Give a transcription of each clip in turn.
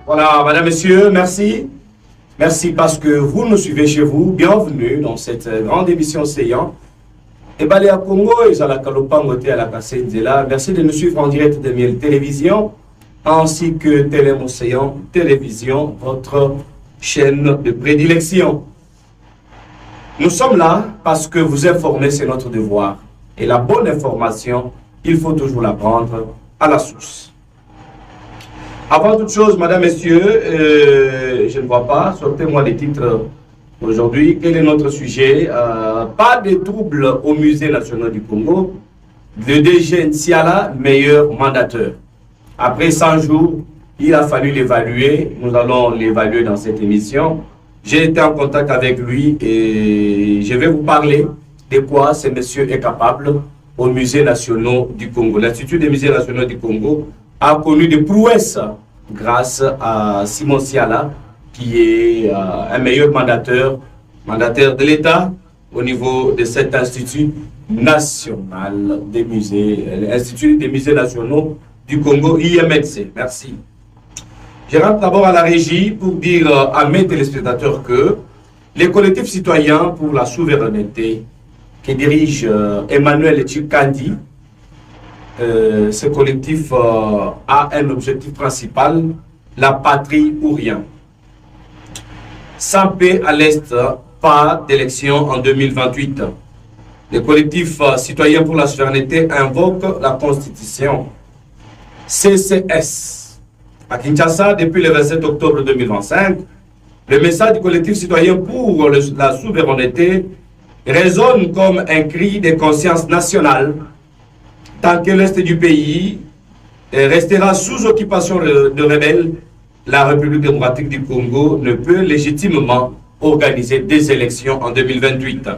Voilà, madame, monsieur, merci. Merci parce que vous nous suivez chez vous. Bienvenue dans cette grande émission Séant. Et Baléa Congo, et à la Kalopangoté, à la Kassenzela. Merci de nous suivre en direct de Miel Télévision, ainsi que Télém Océan Télévision, votre chaîne de prédilection. Nous sommes là parce que vous informer, c'est notre devoir. Et la bonne information, il faut toujours la prendre à la source. Avant toute chose, madame, messieurs, je ne vois pas, sortez-moi les titres aujourd'hui. Quel est notre sujet? Pas de troubles au Musée national du Congo. Le DG Nsiala, meilleur mandateur. Après 100 jours, il a fallu l'évaluer. Nous allons l'évaluer dans cette émission. J'ai été en contact avec lui et je vais vous parler de quoi ce monsieur est capable au Musée national du Congo. L'Institut des musées nationaux du Congo a connu des prouesses grâce à Simon Nsiala, qui est un meilleur mandataire de l'État au niveau de cet Institut national des musées, l'Institut des musées nationaux du Congo, IMNC. Merci. Je rentre d'abord à la régie pour dire à mes téléspectateurs que les collectifs citoyens pour la souveraineté que dirige Emmanuel Tchikandi, ce collectif a un objectif principal, la patrie ou rien. Sans paix à l'Est, pas d'élection en 2028. Les collectifs citoyens pour la souveraineté invoquent la Constitution. CCS. À Kinshasa, depuis le 27 octobre 2025, le message du collectif citoyen pour la souveraineté résonne comme un cri de conscience nationale. Tant que l'Est du pays restera sous occupation de rebelles, la République démocratique du Congo ne peut légitimement organiser des élections en 2028.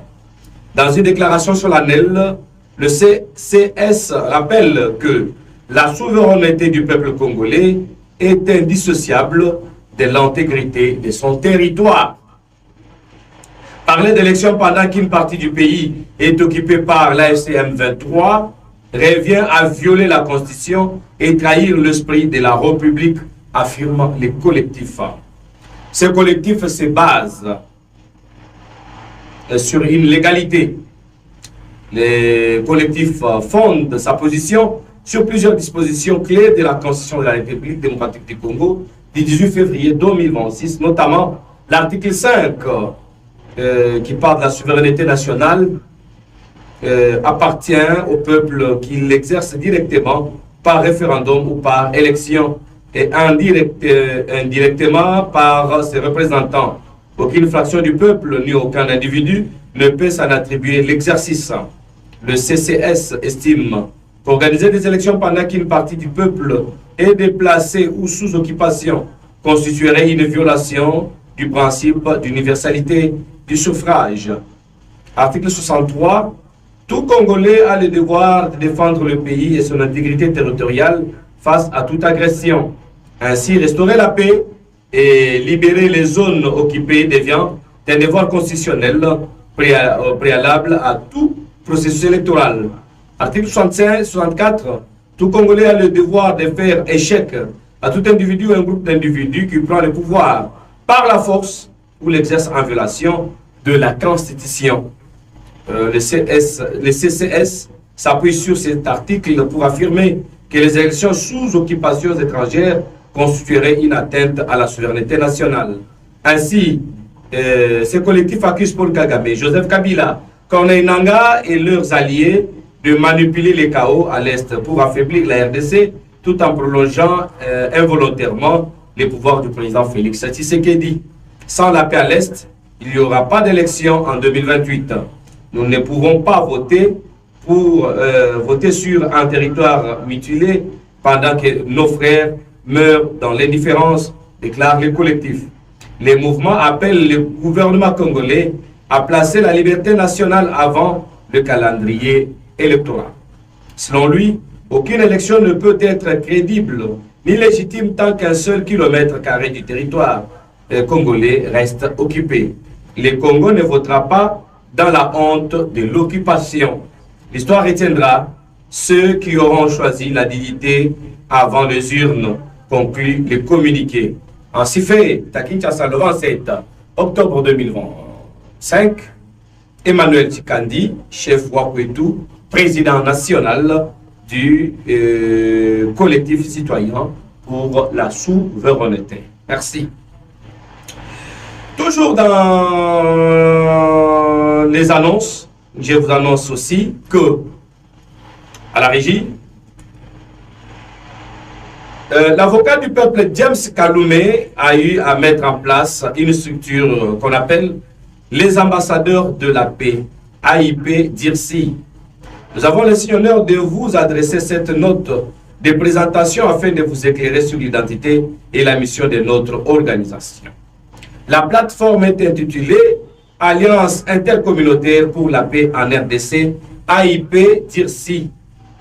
Dans une déclaration solennelle, le CCS rappelle que la souveraineté du peuple congolais est indissociable de l'intégrité de son territoire. Parler d'élections pendant qu'une partie du pays est occupée par l'AFCM 23 revient à violer la Constitution et trahir l'esprit de la République, affirment les collectifs. Ces collectifs se basent sur une légalité. Les collectifs fondent sa position sur plusieurs dispositions clés de la Constitution de la République démocratique du Congo du 18 février 2026, notamment l'article 5 qui parle de la souveraineté nationale appartient au peuple qui l'exerce directement par référendum ou par élection et indirectement par ses représentants. Aucune fraction du peuple ni aucun individu ne peut s'en attribuer l'exercice. Le CCS estime qu'organiser des élections pendant qu'une partie du peuple est déplacée ou sous occupation constituerait une violation du principe d'universalité du suffrage. Article 63. Tout Congolais a le devoir de défendre le pays et son intégrité territoriale face à toute agression. Ainsi, restaurer la paix et libérer les zones occupées devient un devoir constitutionnel préalable à tout processus électoral. Article 64. Tout Congolais a le devoir de faire échec à tout individu ou un groupe d'individus qui prend le pouvoir par la force ou l'exerce en violation de la Constitution. Le CCS s'appuie sur cet article pour affirmer que les élections sous occupation étrangère constitueraient une atteinte à la souveraineté nationale. Ainsi, ces collectifs accusent Paul Kagame, Joseph Kabila, Corneille Nangaa et leurs alliés de manipuler les chaos à l'Est pour affaiblir la RDC tout en prolongeant involontairement les pouvoirs du président Félix Tshisekedi. Sans la paix à l'Est, il n'y aura pas d'élection en 2028. Nous ne pouvons pas voter sur un territoire mutilé pendant que nos frères meurent dans l'indifférence, déclarent les collectifs. Les mouvements appellent le gouvernement congolais à placer la liberté nationale avant le calendrier électoral. Selon lui, aucune élection ne peut être crédible ni légitime tant qu'un seul kilomètre carré du territoire congolais reste occupé. Le Congo ne votera pas dans la honte de l'occupation. L'histoire retiendra ceux qui auront choisi la dignité avant les urnes conclut le communiqué. Ainsi fait, à Kinshasa le 27 octobre 2025, Emmanuel Tchikandi, chef Wakwetu, président national du collectif citoyen pour la souveraineté. Merci. Toujours dans les annonces, je vous annonce aussi que à la régie, l'avocat du peuple James Kaloumé a eu à mettre en place une structure qu'on appelle les ambassadeurs de la paix, AIP DIRCI. Nous avons le honneur de vous adresser cette note de présentation afin de vous éclairer sur l'identité et la mission de notre organisation. La plateforme est intitulée Alliance intercommunautaire pour la paix en RDC, AIP DIRCI,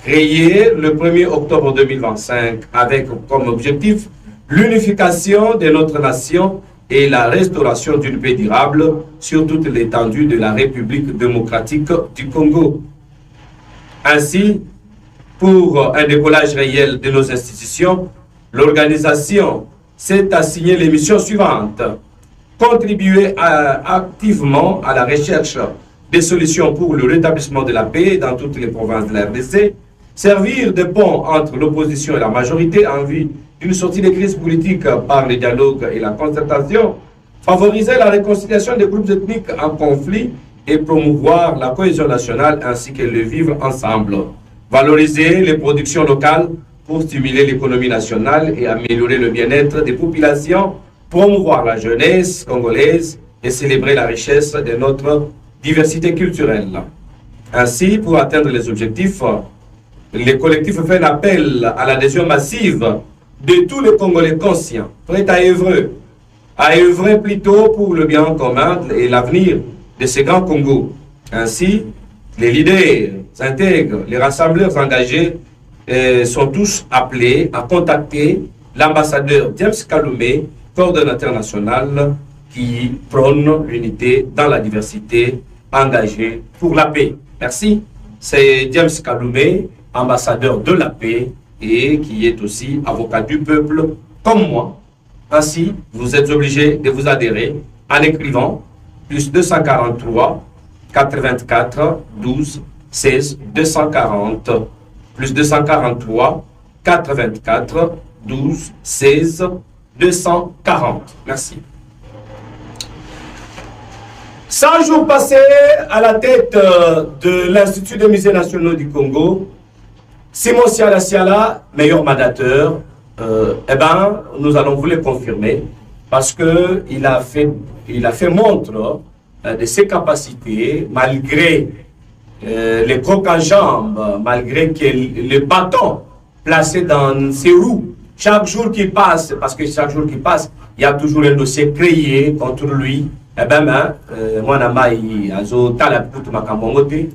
créée le 1er octobre 2025 avec comme objectif l'unification de notre nation et la restauration d'une paix durable sur toute l'étendue de la République démocratique du Congo. Ainsi, pour un décollage réel de nos institutions, l'organisation s'est assignée les missions suivantes. Contribuer activement à la recherche des solutions pour le rétablissement de la paix dans toutes les provinces de la RDC, servir de pont entre l'opposition et la majorité en vue d'une sortie des crises politiques par le dialogue et la concertation, favoriser la réconciliation des groupes ethniques en conflit et promouvoir la cohésion nationale ainsi que le vivre ensemble, valoriser les productions locales pour stimuler l'économie nationale et améliorer le bien-être des populations, promouvoir la jeunesse congolaise et célébrer la richesse de notre diversité culturelle. Ainsi, pour atteindre les objectifs, le collectif fait un appel à l'adhésion massive de tous les Congolais conscients, prêts à œuvrer plutôt pour le bien commun et l'avenir de ce grand Congo. Ainsi, les leaders intègres, les rassembleurs engagés sont tous appelés à contacter l'ambassadeur James Kaloumé, coordonnateur national qui prône l'unité dans la diversité, engagé pour la paix. Merci. C'est James Kaloumé, ambassadeur de la paix et qui est aussi avocat du peuple comme moi. Ainsi, vous êtes obligés de vous adhérer en écrivant plus 243 84 12 16 240 plus 243 84 12 16 240. Merci. 100 jours passés à la tête de l'Institut des musées nationaux du Congo, Simon Siala Siala, meilleur mandateur, eh ben, nous allons vous le confirmer parce qu'il a fait montre de ses capacités malgré les crocs en jambes, malgré que le bâton placé dans ses roues. Chaque jour qui passe, parce que chaque jour qui passe, il y a toujours un dossier créé contre lui. Eh bien, moi, je suis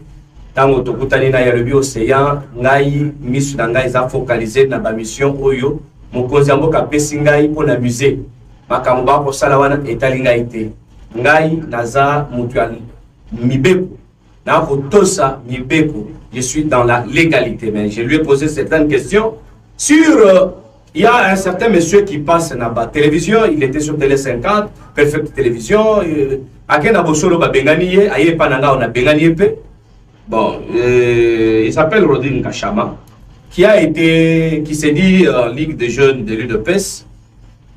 tango tokutani na yalobi océan ngai misu na ngai za focaliser na ba mission oyo mokonzi mboka pesi ngai pour na musée makambo ba ko sala wana etali ngai te ngai naza mutu mibeko na ko tosa mibeko. Je suis dans la légalité, mais je lui ai posé certaines questions sur il y a un certain monsieur qui passe dans la télévision, il était sur Télé 50, Perfect Télévision, akena bosolo ba benganiye aye pananga on a benganiye pe. Bon, il s'appelle Rodin Kachama, qui s'est dit Ligue des jeunes de l'UDPS.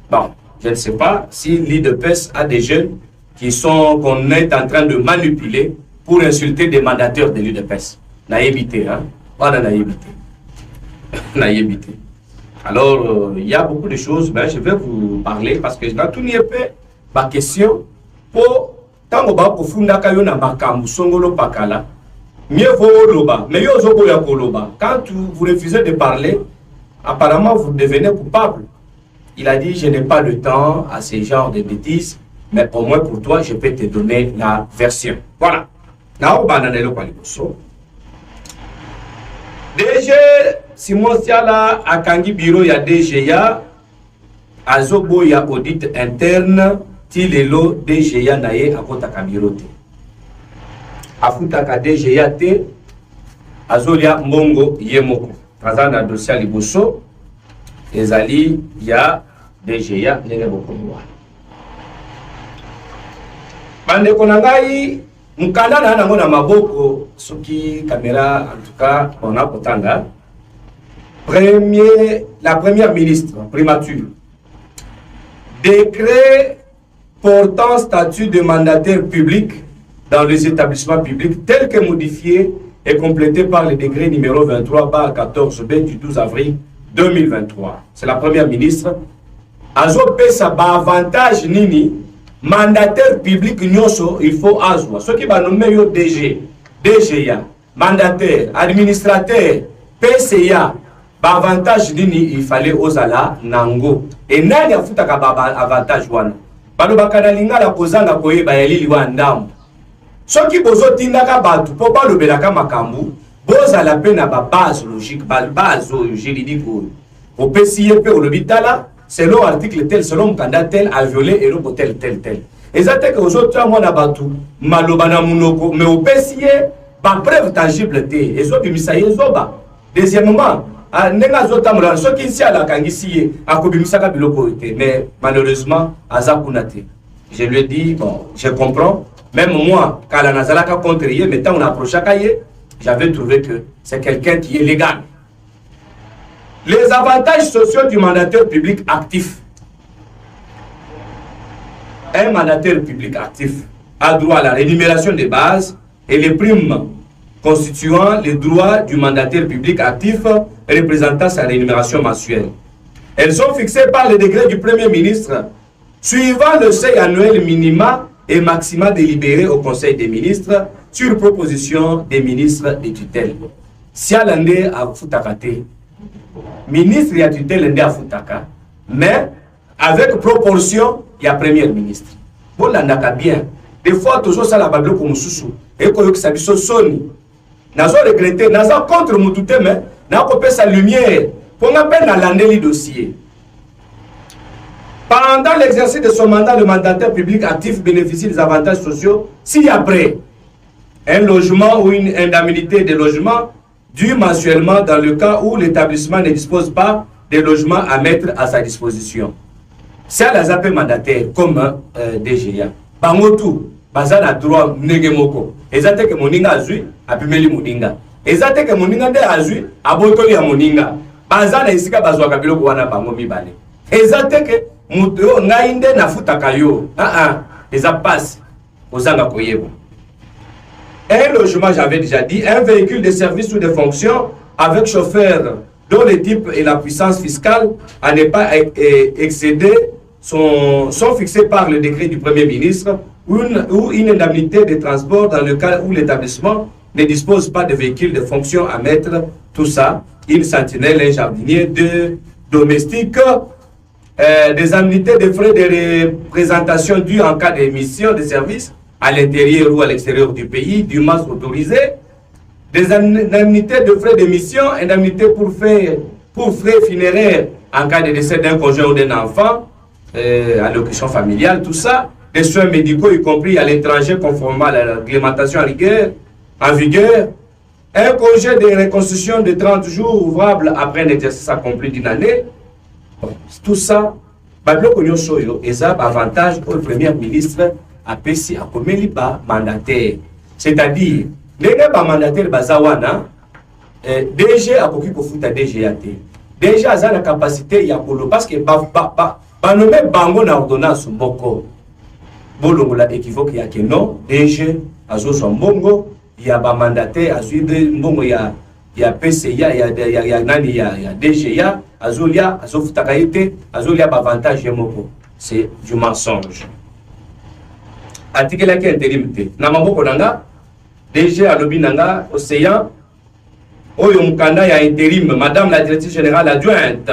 Bon, je ne sais pas si l'UDPS a des jeunes qu'on est en train de manipuler pour insulter des mandataires de l'UDPS. Naïvité, hein? Pas de naïvité. Naïvité. Alors, il y a beaucoup de choses, mais je vais vous parler parce que dans tout n'y est ma question pour tant que vous funda kayona makambu songolo pakala. Mieux vaut loba, mais quand vous refusez de parler, apparemment vous devenez coupable. Il a dit, je n'ai pas le temps à ce genre de bêtises, mais au moins pour toi, je peux te donner la version. Voilà. DG Simon Siala a Kangi Bureau ya DGA, Azobo ya audit interne, Tilelo DGA naye a Kotaka Bureau. Afutaka DGA te Azolia Mbongo Yemoko. Kazana dossier liboso. ezali ya DGA ndenge bokomwa. Bandeko na ngai mukanda na nango na maboko soki caméra en tout cas on a kotanga. La première ministre primature. Décret portant statut de mandataire public dans les établissements publics tel que modifié et complété par le décret numéro 23/14B du 12 avril 2023. C'est la première ministre. Azo pesa ba avantage nini mandataire public nyoso il faut azwa. Ceux qui va nommer yo DG, DGA, mandataire, administrateur, PCA, ba avantage nini il fallait ozala nango. Et nani afutaka ba avantage wana. Balo bakana lingala kozanga koyeba yali liwa ndamu. Soki bozo tindaka batu po balobelaka makambu bozala pe na ba base logique base juridique au PCA pe au lobitala selon article tel selon mukanda tel a violé et le tel tel tel. Ezate que aujourd'hui moi na batu maloba na munoko mais au PCA ba preuve tangible te ezo bimisa yezoba. Deuxièmement nenga zotamula soki nsi ala kangisi akobimisaka biloko te mais malheureusement azakunate. Je lui ai dit bon je comprends. Même moi, quand la Nazalaka contre lui, mais quand on approche à j'avais trouvé que c'est quelqu'un qui est légal. Les avantages sociaux du mandataire public actif. Un mandataire public actif a droit à la rémunération de base et les primes constituant les droits du mandataire public actif représentant sa rémunération mensuelle. Elles sont fixées par le décret du Premier ministre suivant le seuil annuel minima et maxima délibéré au Conseil des ministres sur proposition des ministres de tutelle. Si alande a futakate, ministre y a tutelle a futaka, mais avec proportion, il y a premier ministre. Bon, l'andaka bien. Des fois, toujours ça la bablo comme sousou. Et qu'on y a soni. Nazo regretté, nazo contre moutouté, mais n'a pas sa lumière pour n'appelle à l'année les dossiers. Pendant l'exercice de son mandat, le mandataire public actif bénéficie des avantages sociaux si après un logement ou une indemnité de logement due mensuellement dans le cas où l'établissement ne dispose pas de logements à mettre à sa disposition. C'est la ZAP mandataire comme DGA. Bangotu, bazana droit negemoko. Ezate que moninga azui, apimeli moninga. Ezate que moninga de azui, abotoli ya moninga. Bazana isika bazwa kabilo kuwana bango mibale. Ezate que muto ngainde na futaka yo eza passe ozanga koyeba. Un logement, j'avais déjà dit, un véhicule de service ou de fonction avec chauffeur dont le type et la puissance fiscale à ne pas excéder sont fixés par le décret du Premier ministre ou une indemnité de transport dans le cas où l'établissement ne dispose pas de véhicule de fonction à mettre, tout ça, une sentinelle, un jardinier, deux domestiques, des indemnités de frais de représentation dues en cas d'émission de services à l'intérieur ou à l'extérieur du pays, du masse autorisé, des indemnités de frais d'émission, indemnités pour frais funéraires en cas de décès d'un conjoint ou d'un enfant, allocation familiale, tout ça, des soins médicaux y compris à l'étranger conformément à la réglementation en vigueur, un congé de reconstruction de 30 jours ouvrable après un exercice accompli d'une année. Tout ça, c'est un avantage pour le Premier ministre à PC à comméli mandataire. C'est-à-dire, les mandataires bazawana, DG a beaucoup de foot à DGAT. Déjà, ils ont la capacité de parce que nommé bango na ordonnance boko. Bolongo la équivoque ya que non, DG azo son bongo, il y a ba mandataire azu de bongo ya PCA ya nani ya DGA azolia azofutakaite azolia ba avantage moko. C'est du mensonge. Article qui intérimité. Na maboko nanga DG alobi nanga océan oyo mukanda ya intérim madame la directrice générale adjointe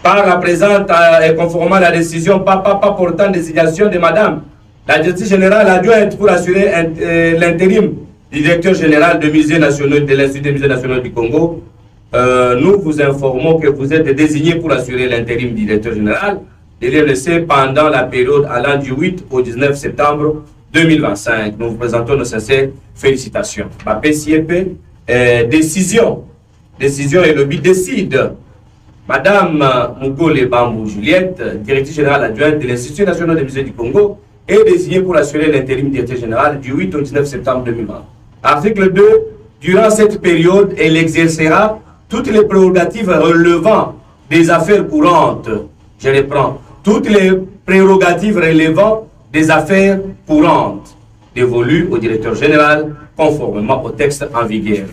par la présente et conformément à la décision pas portant désignation de madame la directrice générale adjointe pour assurer l'intérim du directeur général de musées nationaux de l'Institut des musées nationaux du Congo. Nous vous informons que vous êtes désigné pour assurer l'intérim du directeur général de l'INSC pendant la période allant du 8 au 19 septembre 2025. Nous vous présentons nos sincères félicitations. PCP, décision décision et lobby décide. Madame Mugole Bambou Juliette, directrice générale adjointe de l'Institut national des musées du Congo, est désignée pour assurer l'intérim directeur général du 8 au 19 septembre 2020. Article 2. Durant cette période, elle exercera toutes les prérogatives relevant des affaires courantes. Je reprends. Toutes les prérogatives relevant des affaires courantes dévolues au directeur général conformément au texte en vigueur.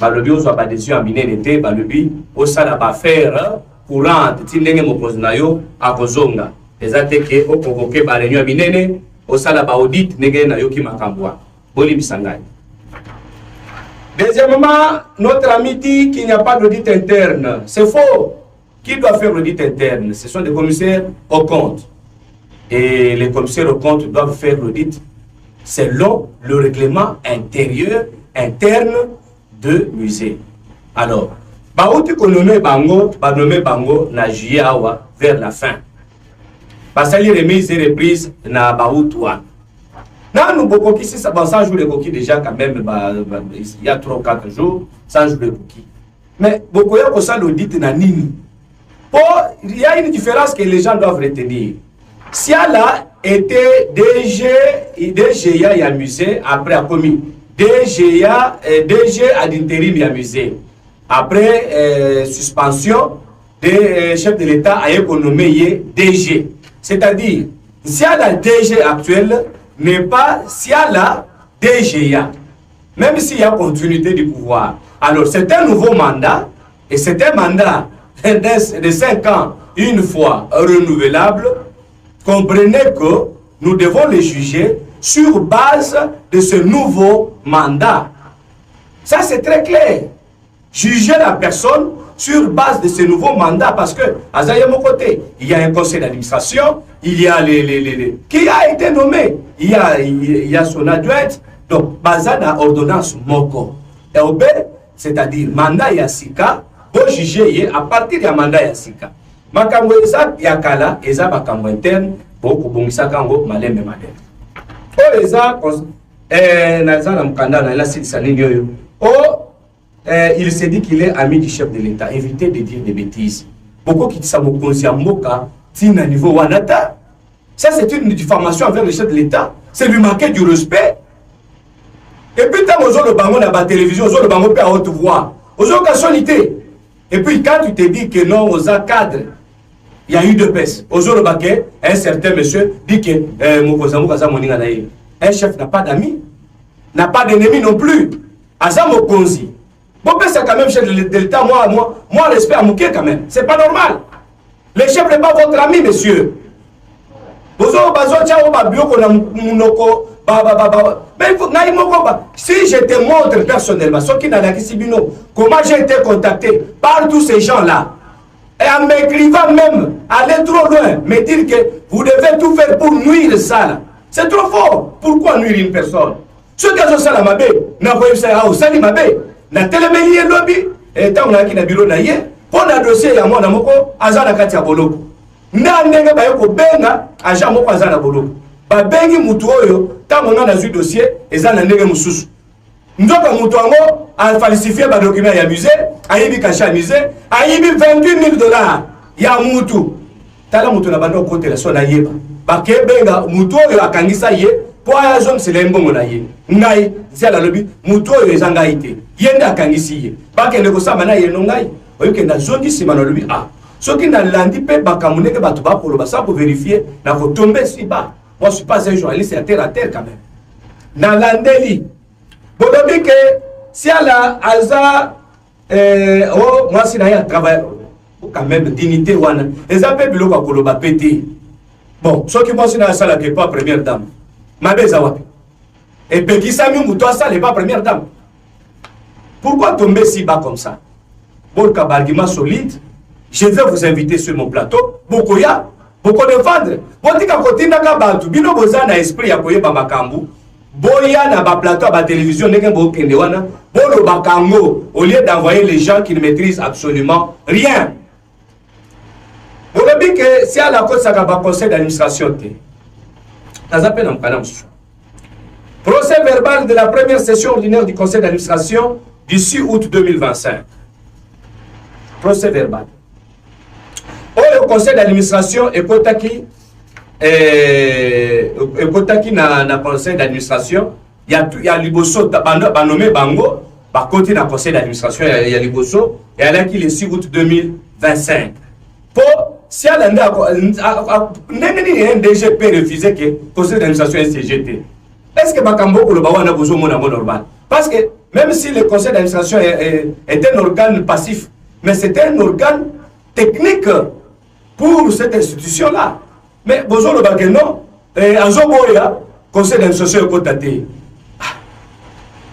Balobi ozo ba décision en binenete balobi au sala ba faire courante tindenge mokonzi na yo akozonga ezate ke o convoquer ba réunion binene au sala ba audit ndenge na yo ki makambwa boli bisangai. Deuxièmement, notre ami dit qu'il n'y a pas d'audit interne. C'est faux. Qui doit faire l'audit interne? Ce sont des commissaires aux comptes. Et les commissaires aux comptes doivent faire l'audit selon le règlement interne de musée. Alors, baouti konome bango, banome bango na juillet awa vers la fin. Basali remise et reprise na baoutouan. Non, nous beaucoup qui ça sans jouer les coquilles déjà quand même il y a 3 ou 4 jours sans jouer les coquilles. Mais beaucoup y a ça l'audit na nini. Il y a une différence que les gens doivent retenir. Si elle a été DGA et amusé après a commis DG ad intérim amusé après suspension des chefs de l'État a économé DG. C'est-à-dire, si elle a DG actuelle n'est pas si elle a DGA, même s'il y a continuité du pouvoir. Alors c'est un nouveau mandat et c'est un mandat de 5 ans une fois renouvelable. Comprenez que nous devons les juger sur base de ce nouveau mandat. Ça, c'est très clair. Juger la personne sur base de ce nouveau mandat parce que, à mon côté, il y a un conseil d'administration, il y a qui a été nommé, il y a son adjointe. Donc, Bazana ordonnance Moko. C'est-à-dire, mandat Yassika, pour juger à partir du mandat Yassika. Makambo eza yakala eza makambo interne pour kubongisa kango malembe malembe. O eza naza na mkanda na la site sanini yoyo. Il s'est dit qu'il est ami du chef de l'État, éviter de dire des bêtises. Pourquoi qu'il sa mokonzi ya mboka tina niveau wanata? Ça c'est une diffamation envers le chef de l'État, c'est lui manquer du respect. Et puis tant aux le bango na ba télévision, aux le bango pe à haute voix. Aux autres solité. Et puis quand tu te dis que non aux cadres il y a eu 2 pièces. Aujourd'hui, un certain monsieur dit que un chef n'a pas d'amis, n'a pas d'ennemis non plus. Azam Mokonzi. Bon, c'est quand même chef de l'État, moi, respect à Mouké quand même. C'est pas normal. Le chef n'est pas votre ami, monsieur. Si je te montre personnellement, comment j'ai été contacté par tous ces gens-là, et en m'écrivant même, aller trop loin, me dire que vous devez tout faire pour nuire ça. C'est trop fort. Pourquoi nuire une personne? Ce que je sais à ma baie, n'a pas eu ça au sali ma baie, n'a télémélié lobby, et tant qu'on a qui n'a bureau naïe, pour un dossier à moi, n'a moko, azana katia boloko. N'a n'enga bayoko benga, à jamoko azana boloko. Ba bengi mutuoyo, tant qu'on a eu dossier, et zana nege mususu. Ndoka mutuango, a falsifié ba document ya musée, a yibi caché musée, a yibi 28 000 $. Ya mutu. Tala mutu na bando côté la sona yeba. Ba kebenga mutuoyo akangisa ye, po ya zone c'est lembongo na ye. Ngai, c'est la lobby, mutuoyo ezanga ite. Yenda akangisi ye. Ba kende ko sama na ye no ngai. Oyoke na zone si ma lobby ah. Soki na landi pe bakamuneke batu ba koloba ça pour vérifier na ko tomber si bas. Moi je suis pas un journaliste à terre quand même. Na landeli Bolobi que si elle a Alza, moi si elle travaille quand même dignité wana, les appels bilo kwa koloba pété. Bon, ce qui moi si elle ça pas première dame. Ma beza wapi. Et Peggy Sami Moutoua ça n'est pas première dame. Pourquoi tomber si bas comme ça? Bon argument solide. Je vais vous inviter sur mon plateau. Bokoya, beaucoup de vendre. Bon tika kotinda ka bantu bino bozana esprit ya koyeba makambu. Boya na ba plateau ba télévision ndenge bokende wana bolo bakango au lieu d'envoyer les gens qui ne maîtrisent absolument rien. Bolobi que si à la cause ça ba conseil d'administration té. Tazape na mkana msu. Procès verbal de la première session ordinaire du conseil d'administration du 6 août 2025. procès verbal. Le conseil d'administration est kotaki na conseil d'administration. Il y a liboso nommé bango par côté dans conseil d'administration il y a liboso et elle a qui le 6 août 2025. Pour si elle a un DGP refusé que conseil d'administration est CGT. Est-ce que Bakambo pour le Bawa a besoin de normal? Parce que même si le conseil d'administration est un organe passif, mais c'est un organe technique pour cette institution-là. Mais besoin de Baké non, en Zoboya, conseil d'administration est cotaté.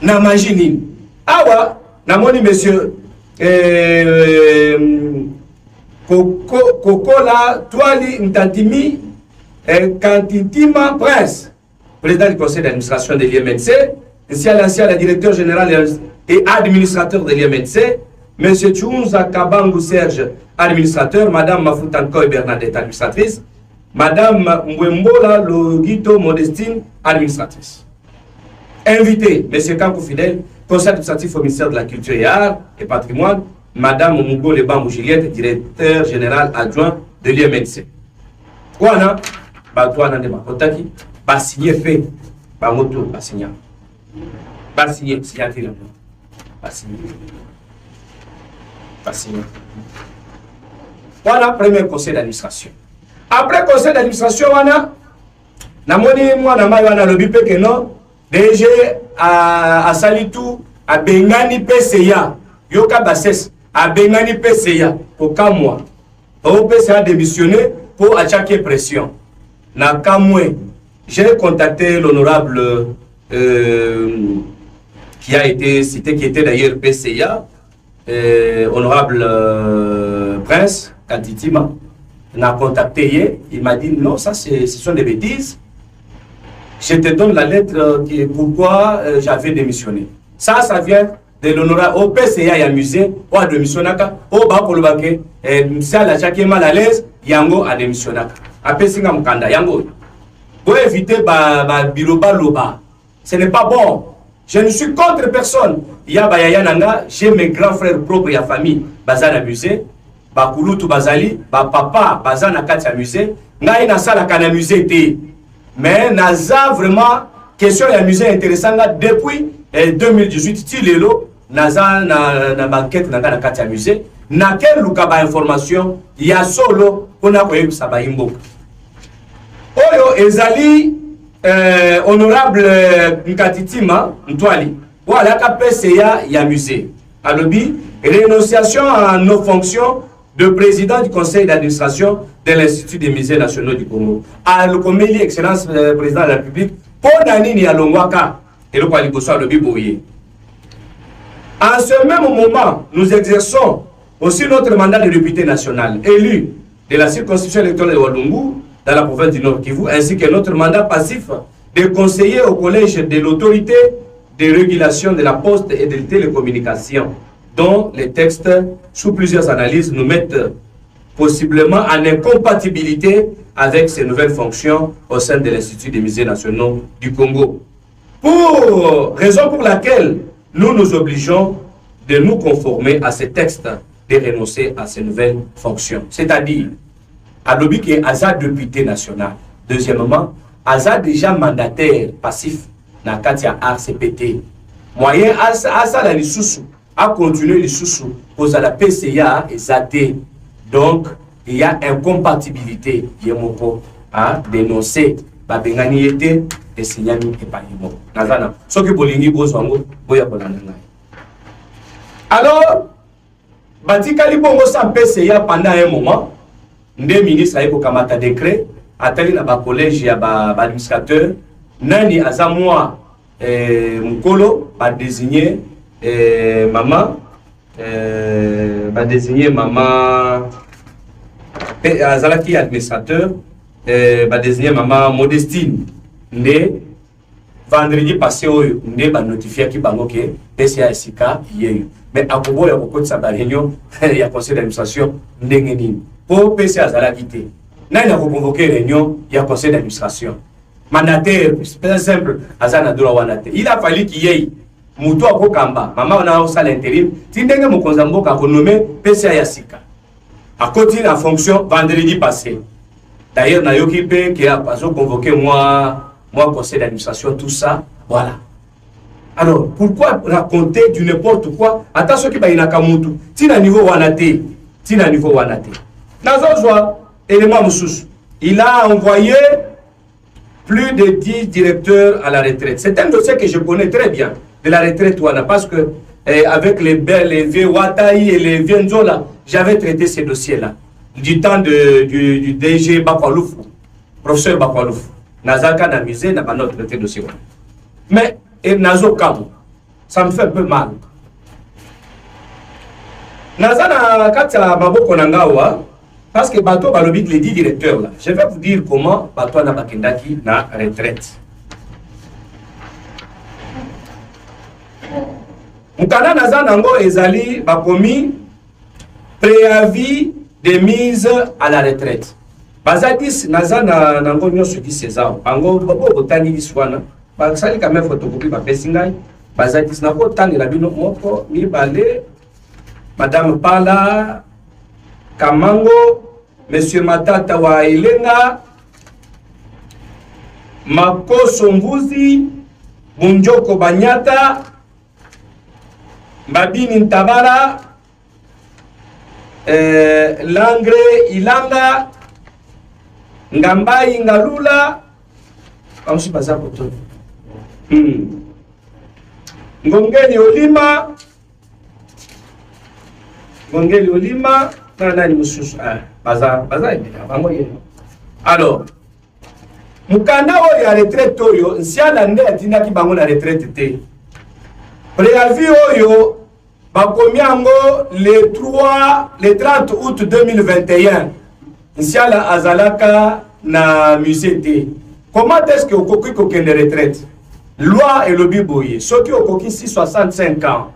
Na magini. Awa, na moni monsieur Kokola Toali Ntantimi Kantitima Prince, président du conseil d'administration de l'IMNC, ainsi à l'ancien directeur général et administrateur de l'IMNC, M. Tchounza Kabangu Serge, administrateur, Mme Mafutankoy Bernadette, administratrice, Mme Mwembola Logito Modestine, administratrice. Invité, M. Kankou Fidel, conseil administratif au ministère de la Culture et Arts et Patrimoine, Mme Mungo Lebambou Juliette, directeur général adjoint de l'IMNC. Kwana, Batouana de Makotaki, ba signé fait, ba moto, ba signé. Ba signé, signature. Ba signé. Ba signé. Voilà, premier conseil d'administration. Après conseil d'administration, wana, namoni mwana mai wana lobi pe que non, DG a Salitou, a Bengani PCA, Yoka Basses, a Bengani PCA, au Kamwa. Au PCA a démissionné pour attaquer pression. Na Kamwe, j'ai contacté l'honorable qui a été cité, qui était d'ailleurs PCA, honorable Prince Kantitima. N'a contacté hier, il m'a dit non, ça ce sont des bêtises. Je te donne la lettre qui est pourquoi j'avais démissionné. Ça vient de l'honorable au PCA et amusé, ou à démissionnaka, au Bakolobake, si à la chaque mal à l'aise, Yango a démissionnaka. Après Singa Mukanda, Yango. Pour éviter Biloba Loba. Ce n'est pas bon. Je ne suis contre personne. Il y a Bayayananga, j'ai mes grands frères propres et la famille, Bazan amusé. Bakulutu Bazali, papa Bazana Katia musée, n'a une salle à musée té. Mais Naza vraiment question de musée intéressant depuis 2018 Tilelo Naza na banquette na Katia musée, na quel lukaba information il y a solo on a koyebi sabayimbo. Oyo ezali honorable Nkatitima Ntwali, voilà ka PCA ya musée. Alobi rénonciation à nos fonctions de président du conseil d'administration de l'Institut des musées nationaux du Congo. À l'Okomeli, Excellence président de la République, pour Nanini Alongwaka et le Kwaliboso le Biboye. En ce même moment, nous exerçons aussi notre mandat de député national, élu de la circonscription électorale de Walungu, dans la province du Nord Kivu, ainsi que notre mandat passif de conseiller au collège de l'autorité de régulation de la poste et des télécommunications, dont les textes, sous plusieurs analyses, nous mettent possiblement en incompatibilité avec ces nouvelles fonctions au sein de l'Institut des musées nationaux du Congo. Raison pour laquelle nous nous obligeons de nous conformer à ces textes, de renoncer à ces nouvelles fonctions. C'est-à-dire, à l'objet qui est Aza député national. Deuxièmement, Aza déjà mandataire passif dans le Katia RCPT. Moyen Aza la Lissoussou a continué les sous aux la PCA et ZAT. Donc, il y a incompatibilité. Yemoko a dénoncé Babengani était et Signani et Panimo. Nazana. Ce que Bolingi Bozwango, Boya Bolananga. Alors, Batikali Bongo sans PCA pendant un moment, des ministres a kamata décret, atali na ba collège ya ba administrateur, nani azamwa Mukolo a désigné maman, va désigner maman Azalaki administrateur, va désigner maman Modestine. Né vendredi passé, on va notifier qui bango que PCA SK hier. Mais à Kobo, il y a beaucoup de sa réunion, il y a conseil d'administration, pour PCA Azalaki. N'a pas convoqué réunion, il y a conseil d'administration. Mandataire, c'est simple, Azana Doura Wanate. Il a fallu qu'il y ait muto ako kamba mama ona osala intérim tindenge mokonza mboka renommé PCA ya sika akoti na fonction vendredi passé. D'ailleurs na yoki pe qui a convoqué moi conseil d'administration tout ça voilà. Alors pourquoi raconter du n'importe quoi attention ki ba inaka mutu tina niveau wanate tina niveau wanate nazozwa élément mususu il a envoyé plus de 10 directeurs à la retraite. C'est un dossier que je connais très bien de la retraite Wana parce que avec les vieux Wataï et les vieux Nzola, j'avais traité ces dossiers-là du temps du DG Bakwalouf, professeur Bakwalouf. Nazaka n'a misé, n'a pas notre traité dossier. Mais Nazo Kamo, ça me fait un peu mal. Nazana Katia Maboko Nangawa, parce que Bato Balobik, les 10 directeurs là, je vais vous dire comment Bato Nabakendaki na retraite. Mukana Nazanango ezali bakomi préavis de mise à la retraite. Bazadis Nazana nango nyoso ki César. Ango bobo tani diswana. Basali quand même photocopie ba pesingai. Bazadis nako tani la bino moko mi balé Madame Pala Kamango, Monsieur Matata wa Ilenga, Makoso Mbuzi, Bunjoko Banyata, Babini Ntabara, Langre Ilanga, Ngambai Ngalula, comme si pas ça pour toi. Ngongeli Olima, Ngongeli Olima, nani mususu baza alors mukanda oyo ya retraite oyo nsiala nde atindaki bango na retraite te préavis oyo bakomi yango le 30 août 2021 nsiala azalaka na musée te. Comment est-ce que okoki kokende retraite? Loi elobi boye soki okoki 65 ans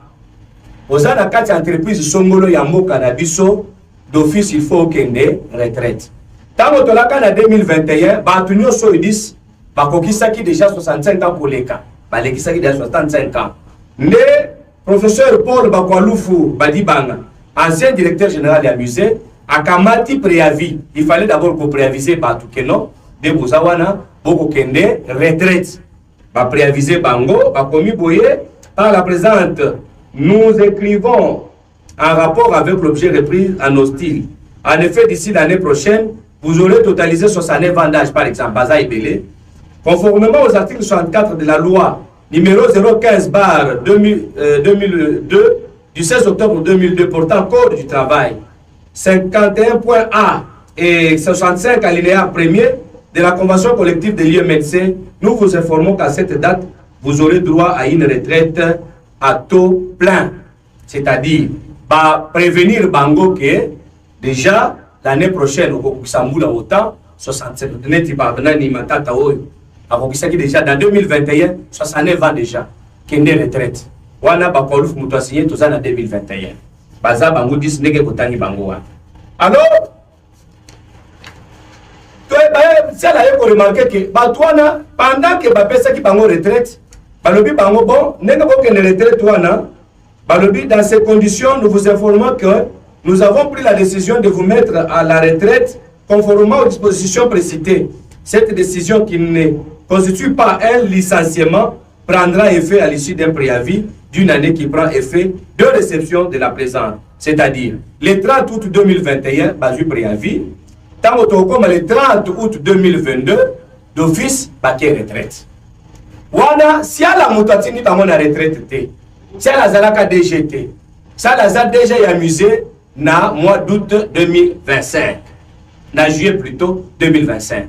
oza na kati entreprise songolo ya mboka na biso d'office il faut kende retraite. Tango tolaka na 2021 batu nyonso 10 bakokisaki déjà 65 ans pour leka balekisaki déjà 65 ans. Le professeur Paul Bakwaloufou Badibanga, ancien directeur général ya musée, akamati préavis. Il fallait d'abord qu'on préaviser batu keno de bozawana boko kende retraite. Ba préaviser bango bakomi boye par la présente. Nous écrivons un rapport avec l'objet repris en hostile. En effet, d'ici l'année prochaine, vous aurez totalisé 69 vendages, par exemple, Baza et Belé, conformément aux articles 64 de la loi numéro 015/2002 du 16 octobre 2002 portant Code du travail 51.A et 65 alinéa 1er de la convention collective de l'IMNC. Nous vous informons qu'à cette date, vous aurez droit à une retraite à taux plein, c'est-à-dire prévenir Bango que déjà l'année prochaine au Samboula autant 67 déjà dans 2021 69 ans déjà qu'une retraite wana Bakwalouf muto signé tout ça en 2021 baza Bango 10 nege kotani Bango. Alors ça là faut remarquer que batwana pendant que bapesa ki Bango retraite balobi Bango bon nenge bokene retraite wana balobi dans ces conditions nous vous informons que nous avons pris la décision de vous mettre à la retraite conformément aux dispositions précitées. Cette décision qui ne constitue pas un licenciement prendra effet à l'issue d'un préavis d'une année qui prend effet de réception de la présente. C'est-à-dire, le 30 août 2021, basu préavis, tant comme le 30 août 2022, d'office, baquet retraite. Wana, si à la moutatini, pas mon retraite, si à la zalaka DGT, ça la déjà amusé na mois d'août 2025, na juillet plutôt 2025.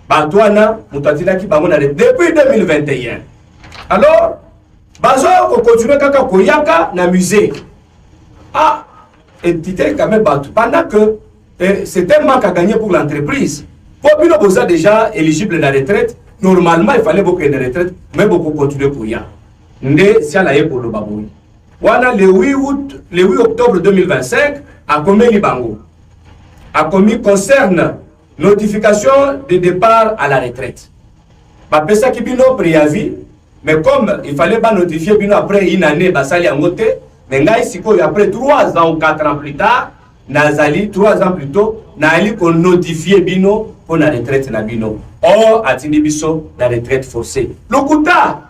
Batouana, moutatina qui ba depuis 2021. Alors, bazo ko continuer kaka koyaka na musée. Ah, et tité quand même batou pendant que c'est un manque à gagner pour l'entreprise. Pour bino boza déjà éligible à la retraite, normalement il fallait beaucoup de retraite, mais beaucoup continuer koya. Ndé si ala pour le baboui. Voilà le 8 octobre 2025 a commis Libango. A commis concerne notification de départ à la retraite. Bapesa kibino préavis, Mais comme il fallait pas notifier bino après une année, basali en côté, mais après 3 ans ou 4 ans plus tard, Nazali, 3 ans plus tôt, Nali qu'on notifié bino pour la retraite na bino. Or, atindi biso la retraite forcée. Le Kouta,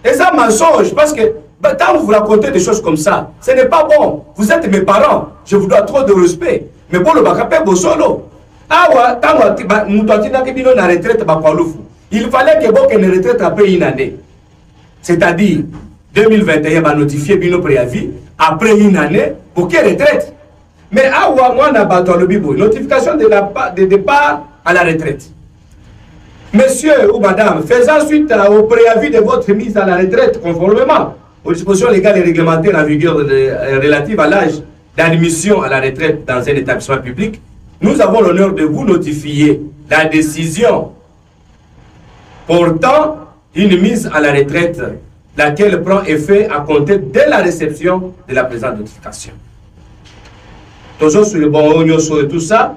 et ça mensonge, parce que quand vous racontez des choses comme ça, ce n'est pas bon. Vous êtes mes parents, je vous dois trop de respect. Mais pour le bakapé, solo. Awa, na retraite, il fallait que vous une retraite après une année. C'est-à-dire, 2021, va notifier bino préavis après une année pour quelle retraite. Mais awa, moi, na bato le bibo, notification de départ à la retraite. Monsieur ou madame, faisant suite au préavis de votre mise à la retraite conformément aux dispositions légales et réglementaires en vigueur relatives à l'âge d'admission à la retraite dans un établissement public, nous avons l'honneur de vous notifier la décision portant une mise à la retraite, laquelle prend effet à compter dès la réception de la présente notification. Toujours sur le bon et tout ça,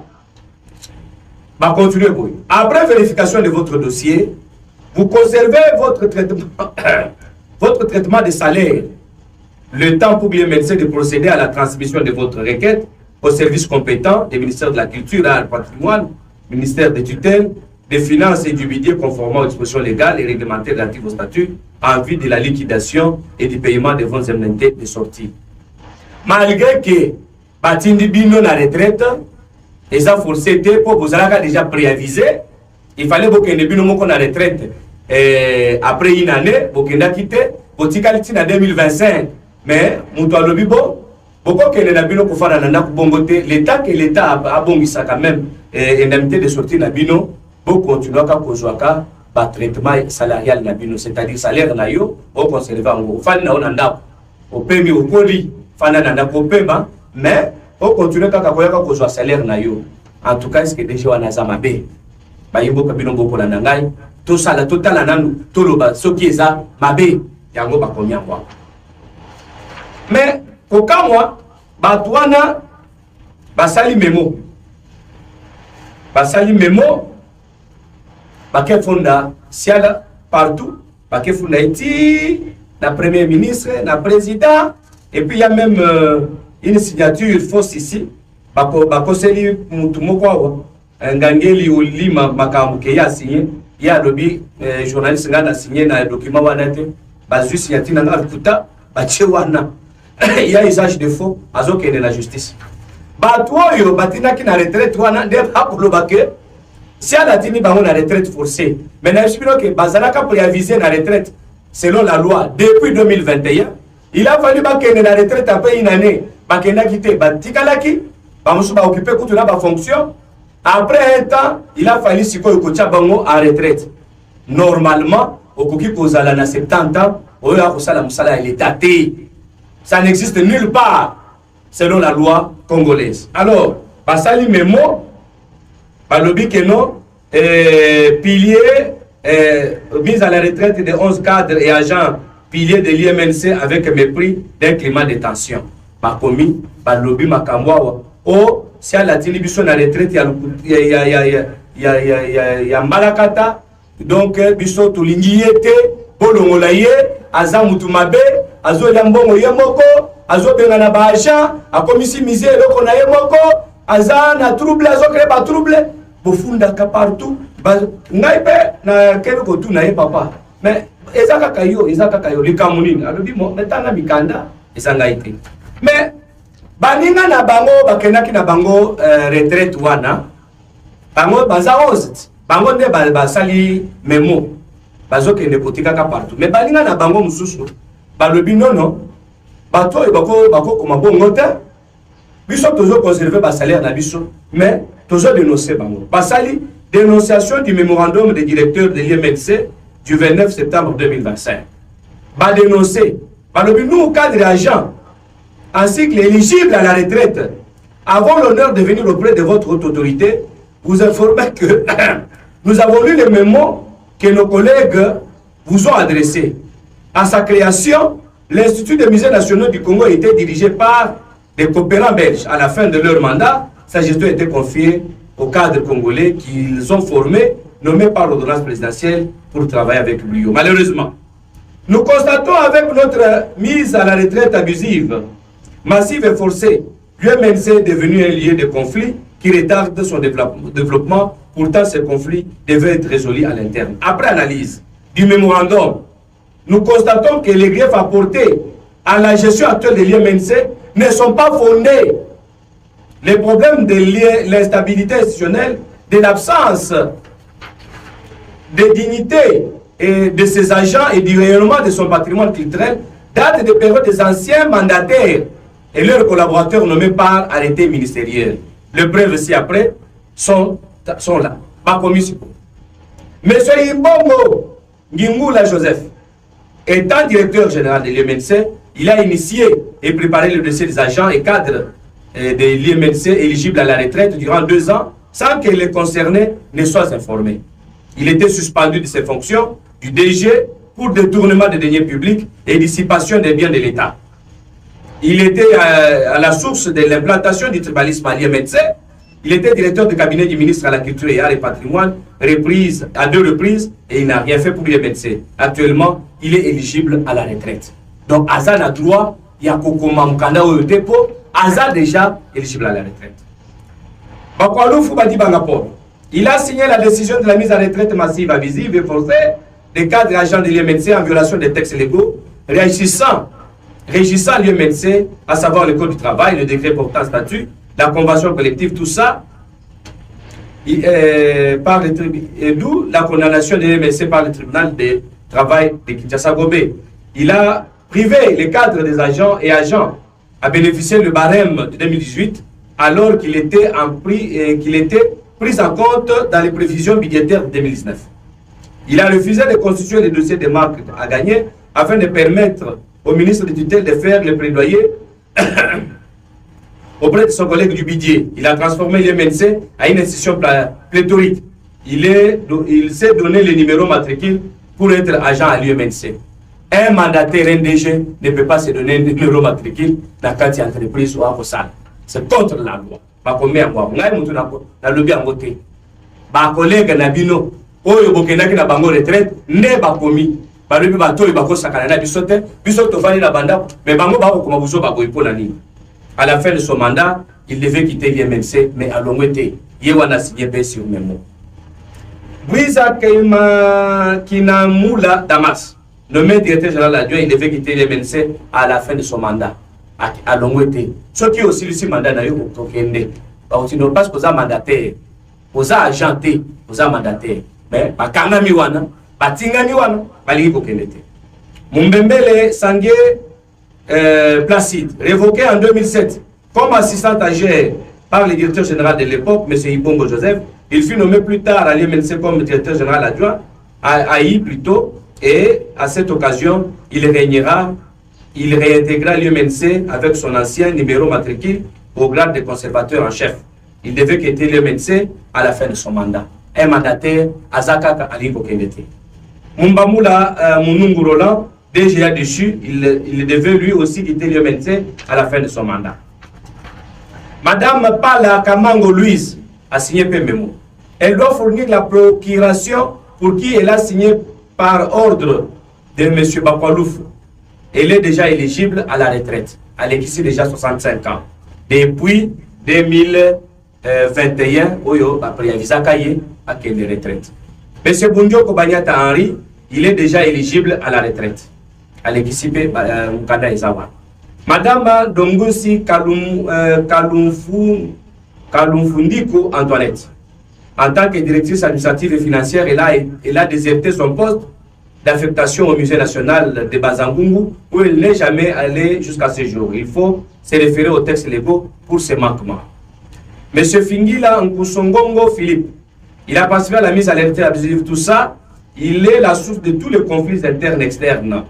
va continuer. Après vérification de votre dossier, vous conservez votre traitement de salaire, le temps pour l'IMLC de procéder à la transmission de votre requête au service compétent des ministères de la Culture et du Patrimoine, ministère des tutelles, des Finances et du Budget conformément aux dispositions légales et réglementaires relatives au statut en vue de la liquidation et du paiement des fonds indemnités de sortie. Malgré que Batindi Bino na retraite, et ça forcé pour vous avez déjà préavisé, il fallait que vous Bino moko na retraite après une année, vous avez quitté, vous avez quitté en 2025, mais vous avez dit beaucoup que les Nabino pour faire un bongoté, l'État que l'État a bon ça quand même, indemnité de sortie Nabino, pour continuer à causer le traitement salarial Nabino, c'est-à-dire salaire Nayo, au conserver en gros. Fan na onanda, au permis au poli, fan na au paiement, mais au continuer à causer le salaire Nayo. En tout cas, ce que déjà on a zamabe, bayimbo kabino boko na nangai, tout ça la total ananu, tout le bas, ce qui est ça, mabe, yango bakonya moi. Mais au cas moi, batouana, basali memo, baké fonda, siala partout, baké fonda iti, la premier ministre, la président, et puis il y a même une signature fausse ici, bako seli mutumoko ngangeli ulima makamuke ya signé, il y a lobby journaliste ngana signé na document wanate, bazu signature na kuta, bache wana. Il y a usage de faux, azo kene la justice. Batoyo batina ki na retraite wana de hapulo bake. Si a latini bango na retraite forcée. Mais na espino que bazalaka pour aviser na retraite selon la loi depuis 2021, il a fallu bakene na retraite après une année. Bakena quitté batikalaki, bamusu ba occuper kutuna ba fonction. Après un temps, il a fallu siko kocha bango à retraite. Normalement, okoki kozala na 70 ans, oya kosala musala il est daté. Ça n'existe nulle part selon la loi congolaise. Alors, basali memo, balobi que non, pilier, mise à la retraite de 11 cadres et agents, piliers de l'IMNC avec mépris d'un climat de tension. Bakomi, balobi makamwawa. Oh, si à la télévision à la retraite, il y a malakata, donc, biso tulingiyete, bolongolaye, azamutumabe, azo yambongo yemoko, azo bengana ba agent, akomisi misé eloko na yemoko, aza na trouble, azo créer ba trouble, bofunda ka partout, ngaipe na kebe ko tu na ye papa. Mais ezaka kayo, likamuni, alobi mo metanga mikanda, ezanga ite. Mais baninga na bango bakenaki na bango retraite wana, bango baza 11, bango nde basali memo. Bazo kende kotika ka partout. Mais baninga na bango mususu, balobi non, bato bako koma bongo te, biso toujours conserver ba salaire na biso, mais toujours dénoncer bango. Basali dénonciation du mémorandum des directeurs de l'IMLC du 29 septembre 2025. Ba dénoncer, balobi nous cadre agent ainsi que l'éligible à la retraite avons l'honneur de venir auprès de votre haute autorité vous informer que nous avons lu les mémos que nos collègues vous ont adressés. À sa création, l'Institut des musées nationaux du Congo était dirigé par des coopérants belges. À la fin de leur mandat, sa gestion était confiée aux cadres congolais qu'ils ont formés, nommés par l'ordonnance présidentielle pour travailler avec lui. Malheureusement, Nous constatons avec notre mise à la retraite abusive, massive et forcée, l'UMNC est devenu un lieu de conflit qui retarde son développement. Pourtant, ces conflits devaient être résolus à l'interne. Après analyse du mémorandum, nous constatons que les griefs apportés à la gestion actuelle de l'UMNC ne sont pas fondés. Les problèmes de l'instabilité institutionnelle, de l'absence de dignité et de ses agents et du rayonnement de son patrimoine culturel datent des périodes des anciens mandataires et leurs collaborateurs nommés par arrêté ministériel. Les preuves ci-après sont là. Ma commission. Monsieur Imbongo Ngingula Joseph, étant directeur général de l'UMNC, il a initié et préparé le dossier des agents et cadres de l'UMNC éligibles à la retraite durant 2 ans sans que les concernés ne soient informés. Il était suspendu de ses fonctions du DG pour détournement de deniers publics et dissipation des biens de l'État. Il était à la source de l'implantation du tribalisme à l'UMNC. Il était directeur de cabinet du ministre à la Culture et Arts et Patrimoine, reprise à 2 reprises, et il n'a rien fait pour l'UMNC. Actuellement, il est éligible à la retraite. Donc, Azan a droit, il y a Kokoma Mkanda au dépôt, Azan déjà éligible à la retraite. Bakwaloufou Badi Bangapor, il a signé la décision de la mise à retraite massive, abusive et forcée des cadres agents de l'UMNC en violation des textes légaux, régissant l'UMNC, à savoir le Code du travail, le décret portant statut, la convention collective, tout ça, d'où la condamnation de l'UMNC par le tribunal de travail de Kinshasa-Gobé. Il a privé les cadres des agents et agents à bénéficier le barème de 2018 alors qu'il était pris en compte dans les prévisions budgétaires de 2019. Il a refusé de constituer les dossiers de marque à gagner afin de permettre au ministre de tutelle de faire le plaidoyer auprès de son collègue du budget. Il a transformé l'UMNC à une institution pléthorique. Il s'est donné le numéro matricule pour être agent à l'UMNC. Un mandataire NDG ne peut pas se donner un numéro matricule dans une entreprise ou à Rossal. C'est contre la loi. Pas comme moi. On a un lobby en côté. Ma collègue Nabino, oyo bokendaki na bango retraite, ne ba komi. Ba lebi ba toyi ba ko sakana na bisote, bisote fani na banda, mais bango ba ko koma buzo ba ko ipona nini. À la fin de son mandat, il devait quitter l'IMNC, mais à l'ongwete, Yewana signé sur Memo. Bouiza Kinamula Damas, nommé directeur général adjoint, il devait quitter l'IMNC à la fin de son mandat. À l'ongwete. Ce qui aussi le mandat n'a eu aucun ne. Parce que vous avez mandataire, vous avez agenté, vous avez mandataire. Mais pas Kanami Wana, pas Tingani Wana, pas l'Igo Kenete. Mumbembele Sangue Placide, révoqué en 2007 comme assistant âgé par le directeur général de l'époque, M. Ibongo Joseph. Il fut nommé plus tard à l'IMNC comme directeur général adjoint, à AI plutôt, et à cette occasion, il réintégra l'IMNC avec son ancien numéro matricule au grade de conservateur en chef. Il devait quitter l'IMNC à la fin de son mandat. Un mandataire, Azaka Alingo Kenete. Mumbamula Munungu Roland, DGA déchu, il devait lui aussi quitter l'UMNC à la fin de son mandat. Madame Pala Kamango Louise a signé PMMO. Elle doit fournir la procuration pour qui elle a signé par ordre de M. Bakwalouf. Elle est déjà éligible à la retraite. Elle est ici déjà 65 ans. Depuis 2021, après Avisakaye, à quelle retraite. M. Bundio Kobanyata Henri, il est déjà éligible à la retraite. À l'équipe Mukanda Ezawa. Madame Dongosi Kalumfundiko Antoinette, en tant que directrice administrative et financière, elle a déserté son poste d'affectation au musée national de Bazangungu où elle n'est jamais allée jusqu'à ce jour. Il faut se référer aux textes légaux pour ces manquements. M. Fingila Nkusongongo Philippe, il a participé à la mise à l'alerte abusive, tout ça, il est la source de tous les conflits internes et externes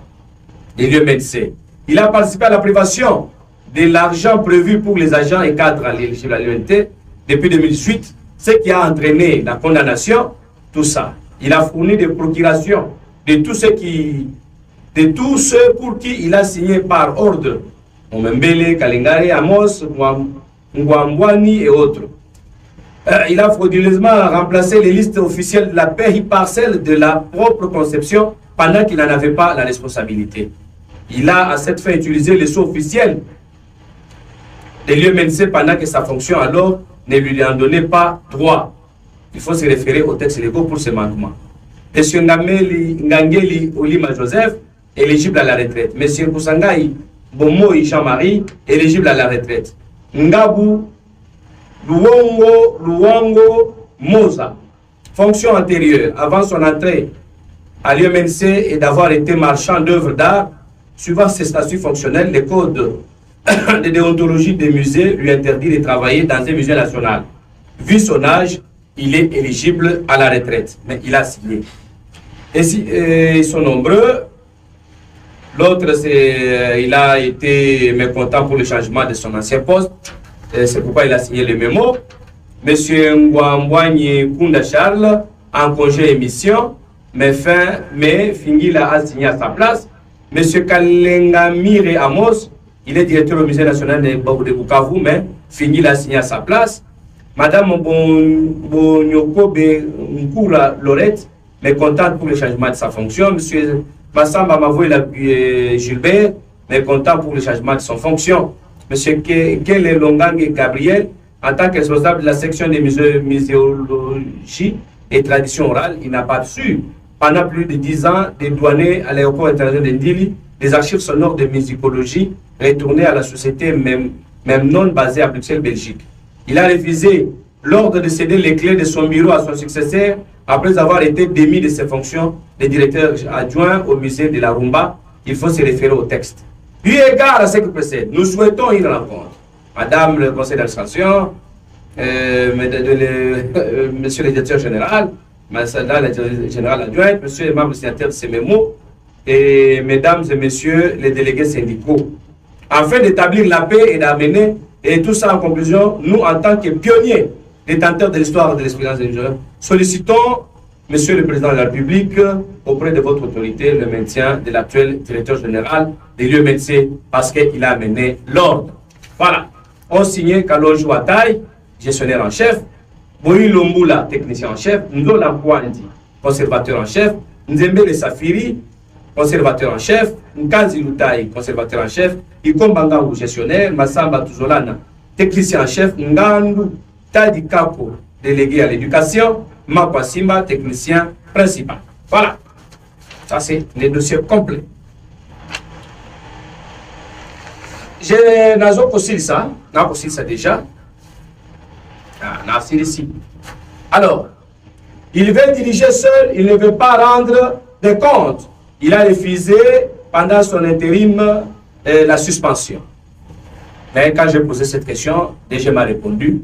de l'UMNC. Il a participé à la privation de l'argent prévu pour les agents et cadres éligibles à l'UMNC depuis 2018, ce qui a entraîné la condamnation, tout ça. Il a fourni des procurations de tous ceux pour qui il a signé par ordre, Omembele, Kalingari, Amos, Ngwambwani et autres. Il a frauduleusement remplacé les listes officielles de la paix par celles de la propre conception pendant qu'il n'en avait pas la responsabilité. Il a à cette fin utilisé les sceaux officiels de l'UMNC pendant que sa fonction alors ne lui en donnait pas droit. Il faut se référer au texte légaux pour ce manquement. M. Ngangeli Olima Joseph, éligible à la retraite. M. Koussangaï Bomoï Jean-Marie, éligible à la retraite. Ngabu Luongo Moza, fonction antérieure, avant son entrée à l'UMNC et d'avoir été marchand d'œuvres d'art, suivant ses statuts fonctionnels, les codes de déontologie des musées lui interdit de travailler dans un musée national. Vu son âge, il est éligible à la retraite, mais il a signé. Et ils sont nombreux. L'autre, il a été mécontent pour le changement de son ancien poste. C'est pourquoi il a signé le mémo. Monsieur Ngwambouanye Kunda Charles, en congé émission, mais Fingila a signé à sa place. Monsieur Kalengamire Amos, il est directeur au musée national de Bukavu, mais Fingila a signé à sa place. Madame Bonyokobe Nkura Lorette, mécontente pour le changement de sa fonction. Monsieur Massamba Mavoïla Gilbert, mécontent pour le changement de son fonction. Monsieur Kele Longange Gabriel, en tant que responsable de la section des muséologie et tradition orale, il n'a pas reçu pendant plus de 10 ans des douaniers à l'aéroport international de Ndili des archives sonores de musicologie retournées à la société même non basée à Bruxelles, Belgique. Il a refusé l'ordre de céder les clés de son bureau à son successeur après avoir été démis de ses fonctions de directeur adjoint au musée de la Rumba. Il faut se référer au texte. Eu égard à ce qui précède, nous souhaitons une rencontre. Madame le conseil d'administration, monsieur le directeur général, madame la directrice générale adjointe, monsieur les membres signataires de ces mémos, et mesdames et messieurs les délégués syndicaux, afin d'établir la paix et d'amener, et tout ça en conclusion, nous en tant que pionniers, détenteurs de l'histoire de l'expérience des jeunes, sollicitons, monsieur le président de la République, auprès de votre autorité, le maintien de l'actuel directeur général de l'UMNC, parce qu'il a amené l'ordre. Voilà. On signait Kalonjo Ataï, gestionnaire en chef, Boyi Lombula, technicien en chef, Ndola Kwandi, conservateur en chef, Nzembele Safiri, conservateur en chef, Nkanzi Lutaï, conservateur en chef, Ikombangangu, gestionnaire, Massamba Tuzolana, technicien en chef, Ngandu Tadi Kapo, délégué à l'éducation, Makwa Simba, technicien principal. Voilà. Ça, c'est les dossiers complets. Je n'ai possible ça, déjà. Ici. Alors, il veut diriger seul, il ne veut pas rendre des comptes. Il a refusé pendant son intérim la suspension. Mais quand j'ai posé cette question, DG m'a répondu,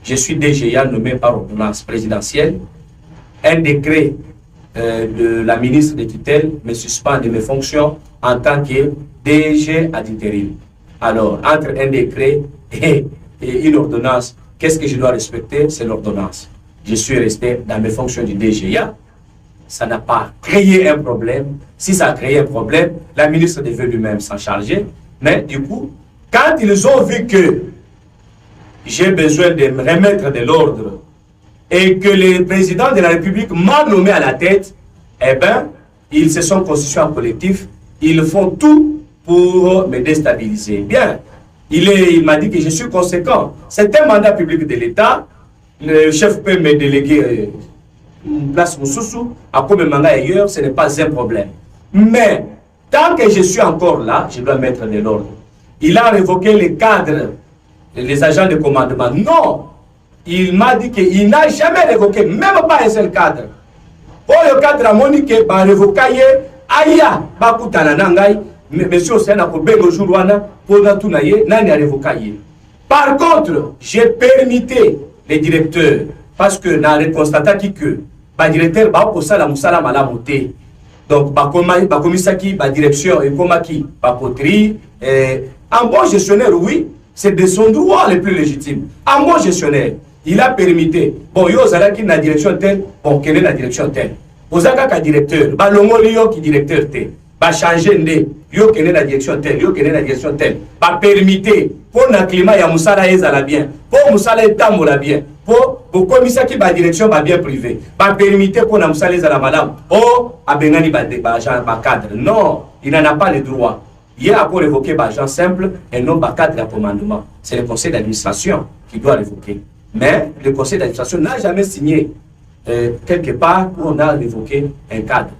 je suis DGA nommé par ordonnance présidentielle. Un décret de la ministre de tutelle me suspend de mes fonctions en tant que DG ad interim. Alors, entre un décret et une ordonnance, qu'est-ce que je dois respecter? C'est l'ordonnance. Je suis resté dans mes fonctions du DGA. Ça n'a pas créé un problème. Si ça a créé un problème, la ministre devait lui-même s'en charger. Mais du coup, quand ils ont vu que j'ai besoin de me remettre de l'ordre et que le président de la République m'a nommé à la tête, eh bien, ils se sont constitués en collectif. Ils font tout pour me déstabiliser. Bien, il m'a dit que je suis conséquent. C'est un mandat public de l'État. Le chef peut me déléguer une place Moussoussou, à comme mandat ailleurs, ce n'est pas un problème. Mais, tant que je suis encore là, je dois mettre de l'ordre. Il a révoqué les cadres, les agents de commandement. Non! Il m'a dit qu'il n'a jamais révoqué, même pas un seul cadre. Pour le cadre a monique, il a révoqué, Aya, Bakutana Nangai, monsieur Osena, pour Bengo Jourouana, pour Natounaye, Nani a révoqué. Par contre, j'ai permis les directeurs, parce que dans le constat que le directeur va pour ça la moussala malamoté. Donc, ba commisaki, ba direction et komaki, ba poterie. Un bon gestionnaire, oui, c'est de son droit le plus légitime. Un bon gestionnaire, il a permis. Bon, yo zalaki na direction telle, bon, quelle est la direction telle? Ozaka ka directeur, ba longo liyo ki directeur te, ba changer ndé. yo kene la direction telle, yo kene la direction telle. Pas permettre pour na climat ya musala ezala bien, pour musala etambola bien, pour commissaire qui ba direction ba bien privé. Pas permettre pour na musala ezala madame. Oh, abengani ba cadre. Non, il n'en a pas le droit. Il y a pour révoquer par agent simple et non par cadre de commandement. C'est le conseil d'administration qui doit révoquer. Mais le conseil d'administration n'a jamais signé quelque part où on a révoqué un cadre.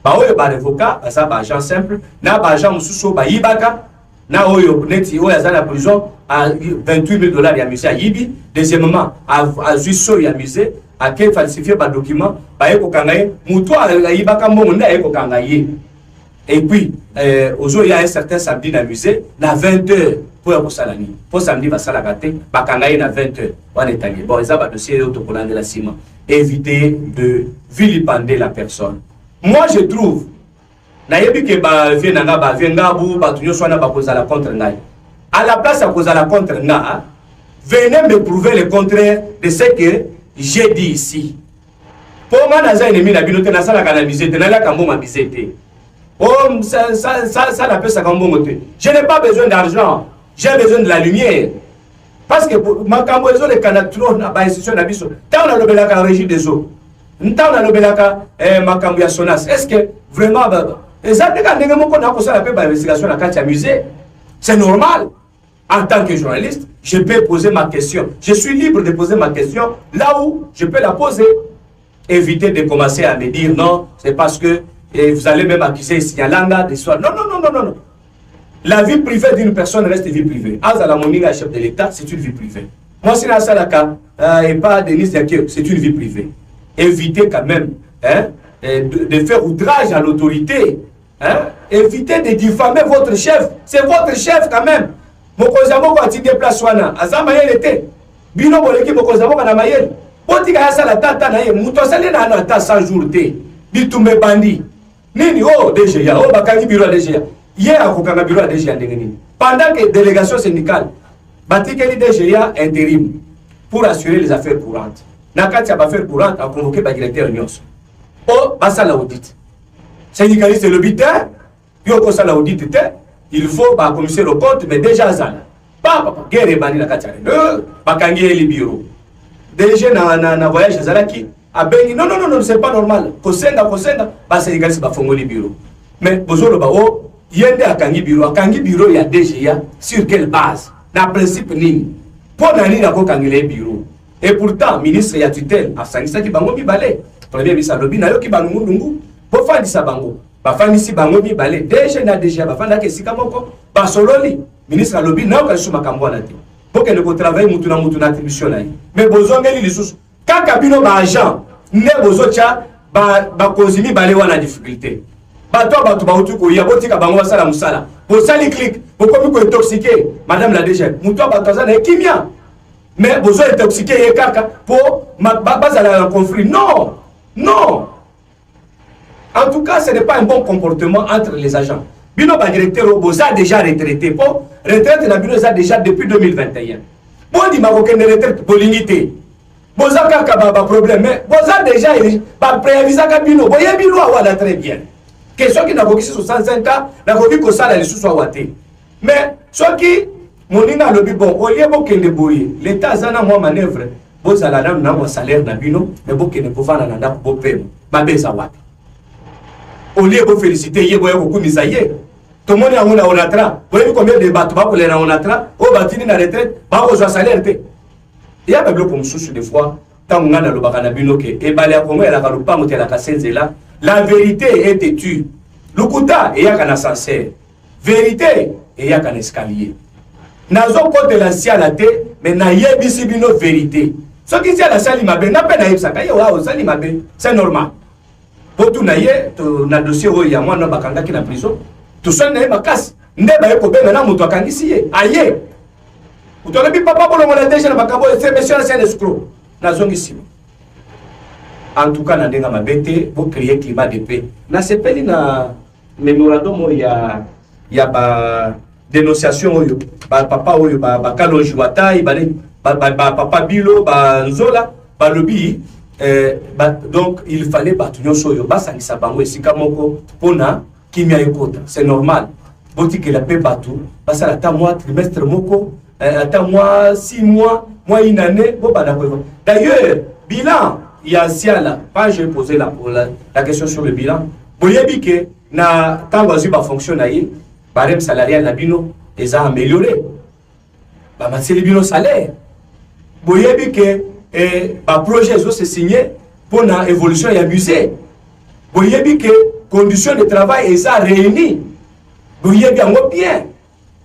Bah oui, bah révocat, ça bah agent simple, na bah agent mususo bah yibaka, na oyo neti oyo à la prison à 28 000 $ amusé à Yibi. Deuxièmement, à Zuisso y amusé, à quel falsifier bah document, bah eko kangaye, muto à yibaka mo munda eko kangaye. Et puis, aujourd'hui, il y a un certain samedi dans le musée, à 20h, pour Salani. Pour samedi, va salagate, va kangaye à 20h. On est allé. Bon, ils ont un dossier autocollant de la ciment. Éviter de vilipender la personne. Moi, je trouve, nayebi ke ba vienanga ba viengabu ba tunyo swana ba cause la contre ngai. À la place à cause la contre nga, venez me prouver le contraire de ce que j'ai dit ici. Pour moi, naza ennemi na binote na sala kana misete, na la kambo ma misete. Oh, ça l'appelle ça comme bon. Je n'ai pas besoin d'argent, j'ai besoin de la lumière. Parce que ma camboison de canatron n'a pas institution d'abisso. Tant on a le belaka régie des eaux. Tant on a le belaka ma cambia sonas. Est-ce que vraiment, c'est normal. En tant que journaliste, je peux poser ma question. Je suis libre de poser ma question là où je peux la poser. Éviter de commencer à me dire non, c'est parce que et vous allez même accuser Signalanga d'histoire. Non, non, non, non, non, non. La vie privée d'une personne reste vie privée. Aza la Moninga, chef de l'État, c'est une vie privée. Moi, c'est la Salaka et pas Denis Diakio, c'est une vie privée. Évitez quand même hein, de faire outrage à l'autorité. Hein. Évitez de diffamer votre chef. C'est votre chef quand même. Mokozamo quand il déplace Wana, Azamayel était. Bino Boleki Mokozamo Kanamayel. Botika Yasa la tata naye, Moutosale na ata 100 jours té. Bitumbe bandi. Nini oh DGA, oh bakangi bureau DGA. Hier à Kokanga bureau DGA ndengeni. Pendant que délégation syndicale batikeli DGA intérim pour assurer les affaires courantes. Nakati a affaires courantes a convoqué ba directeur Nyos. Oh basa la audit. Syndicaliste le bitin, yo ko sala audit té, il faut ba commissaire au compte mais déjà zala. Papa guerre bandi nakati a. Bakangi eli bureau. DG na voyage zalaki. Non, non, non, non, c'est pas normal. Kosenga, bah c'est égal, c'est pas fongoli bureau. Mais, bozolo ba oh, yende à Kangi bureau, il y a DGA, sur quelle base? Na principe ni. Pour nani na ko Kangi bureau. Et pourtant, ministre ya tutelle, a sangisa ki bango mi balé. Premier ministre lobi na yo ki bango ndungu, po fandi sa bango. Ba fandi si bango mi balé. DG na DGA, ba fanda ke sika moko, ba sololi. Ministre lobi na ko suma kambo na te. Pour que le travail mutu na attribution na. Mais bozongeli lisusu. Quand Kabino ba agent, ne bozocha ba kozimi bale wana difficulté. Bato ba utu ko ya botika bango sala musala. Bo sali clic, bo komi ko intoxiqué, madame la DG. Muto ba toza na kimia. Mais bozo intoxiqué ye kaka pour bazala un conflit. Non. Non. En tout cas, ce n'est pas un bon comportement entre les agents. Bino ba directeur boza déjà retraité. Pour retraite na bino za déjà depuis 2021. Bon di marocain de retraite bolingité. Boza kaka ba problème mais boza déjà ba préavisa ka bino boye bino wala très bien. Question qui n'a pas 65 ans n'a pas ko sala les sous wate. Mais ce qui moninga lobi bon au lieu bokende boye l'état zana moi manœuvre boza la dame na mo salaire na bino mais bokende ko vana na ndako bo pema ba beza wate. Au lieu bo féliciter ye boye ko kumisa ye. Tout le monde a on atra. Vous voyez combien de bateaux pour les on atra au batini na retraite ba ko zo salaire te. Il y a des comme sous des fois, tant qu'on a le bacanabino que et balé à Congo et la caloupa monter la cassenzela, la vérité est têtue. Le kouta et y a qu'un ascenseur. Vérité et y a qu'un escalier. Nazo côté la sia la té, mais na yebisi bino vérité. Ce qui c'est la sali mabe, n'a pas naïf ça, wa sali mabe, c'est normal. Pour tout naïe, na dossier où il y a moi non bakanga qui na prison, tout ça naïe ma casse. Ndeba yeko be na muto akangisi ye, aye. Vous avez papa pour le monde déjà c'est monsieur c'est un escroc. En tout cas, na denga mabete pour créer climat de paix. Na sepeli na mémorandum il y a ba dénonciation oyo ba papa oyo ba kalonji watai ba papa bilo ba nzola ba lobi donc il fallait ba tunyo soyo ba sangisa bango esika moko pona kimia ekota. C'est normal. boti que la paix bateau parce que attends moi trimestre moko attends moi 6 mois moi une année bon pas d'accord. D'ailleurs bilan il y a là pas j'ai posé la question sur le bilan boyebi que na tango azuba fonctionnaire barème salarial na bino les a amélioré ba mateli bino salaire boyebi que ba projet zo se signé pour na évolution ya musée boyebi que conditions de travail est réunies boyebi yango bien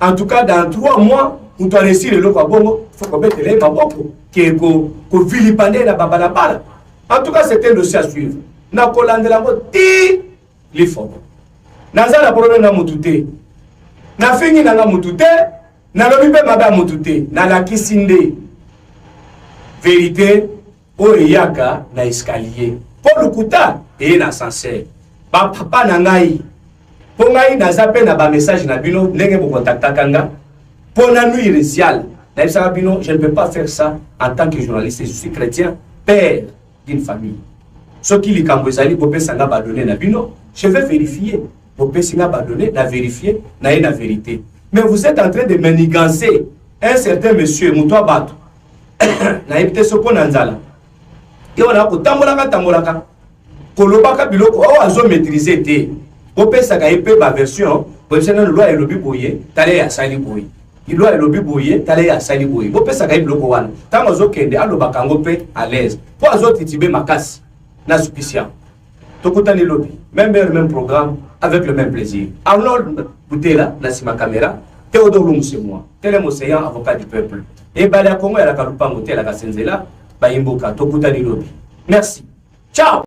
en tout cas dans 3 mois on doit réussir le loco bongo faut qu'on mette les maboko que ko vilipender na babalabala en tout cas c'était un dossier à suivre na kolandela ngo ti li fo naza na problème na mutute na fingi na mutute na lobi pe mabe mutute na la kisinde vérité o yaka na escalier pour le kuta et na ascenseur ba papa na ngai po ngai naza pe na ba message na bino ndenge bo contactaka nga pour la nuit initiale na bisa bino je ne peux pas faire ça en tant que journaliste je suis chrétien père d'une famille ce qui li kambo ezali bo pesa nga ba donner na bino je vais vérifier bo pesa nga ba donner na vérifier na la vérité mais vous êtes en train de manigancer un certain monsieur Mutoa Bato na ebite sopo na nzala yo na ko tambolaka kolobaka biloko o azo maîtriser te bo pesa ka epé ba version bo pesa na loi elobi boye tale ya sali boye loi elobi boye tale ya sali boye bo pesa ka biloko wana tango zo kende alobaka ngo pe à l'aise po azo titibe makasi na suspicion tokutani lobi même heure même programme avec le même plaisir Arnold Boutela la sima caméra Théodore Lumou c'est moi Télé Océan avocat du peuple et Balia Congo ya la Kalupango Télé la Kasenzela ba imboka tokutani lobi merci ciao.